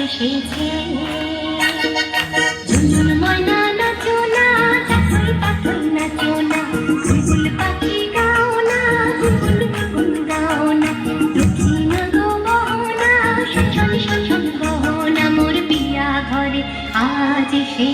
এসেছে ঝুনঝুন ময়না নাচো না, পাখি পাখি নাচো না, বুলবুল পাখি গাও না, গুনগুন গুনগুন গাও না, দক্ষিণ গো মোহনা, শোষণ শোষণ গহনা, মোর পিয়া ঘরে আজ এসেছে।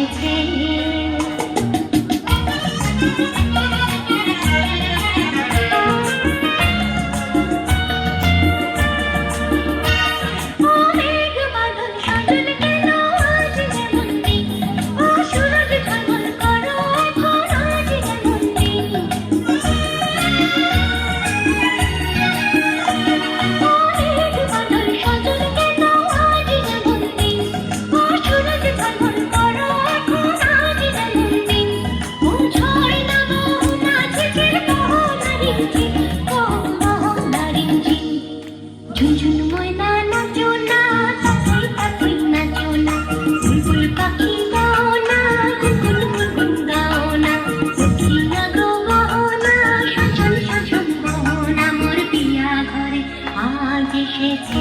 ঝুনঝুন ময়না নাচো না, পাখি পাখি নাচো না, বুলবুল পাখি গাও না, গুনগুন গুনগুন গাও না, দক্ষিণ গো গহনা, শোষণ শোষণ গহনা, মোর পিয়া ঘরে আজ এসেছে।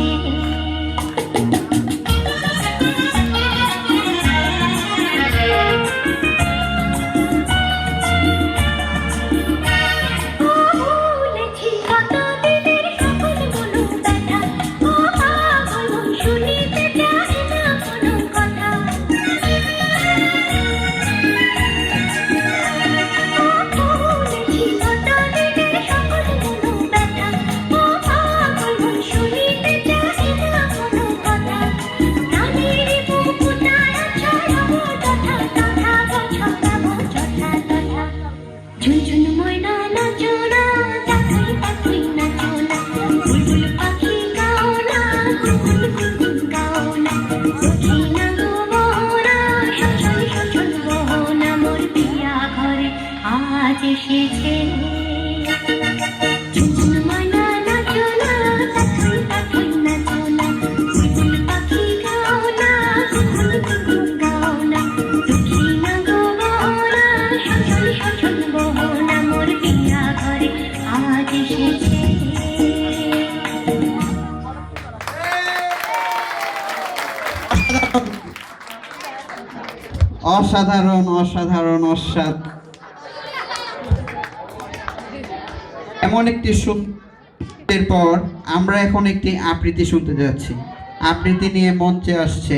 ঝুনঝুন ময়না নাচো না, পাখি পাখি নাচো না, বুলবুল পাখি গাও না, গুনগুন গুনগুন গাও না, দক্ষিণ গো মোহনা, শোষণ শোষণ গহনা, মোর পিয়া ঘরে আজ এসেছে। ঝুনঝুন ময়না নাচো না, পাখি পাখি নাচো না, বুলবুল পাখি গাও না, গুনগুন গুনগুন গাও না, দক্ষিণ গো মোহনা, শোষণ শোষণ গহনা, মোর পিয়া ঘরে আজ এসেছে। অসাধারণ অসাধারণ অসাধারণ। এমন একটি শুনতে পর আমরা এখন একটি আবৃত্তি শুনতে যাচ্ছি। আবৃত্তি নিয়ে মঞ্চে আসছে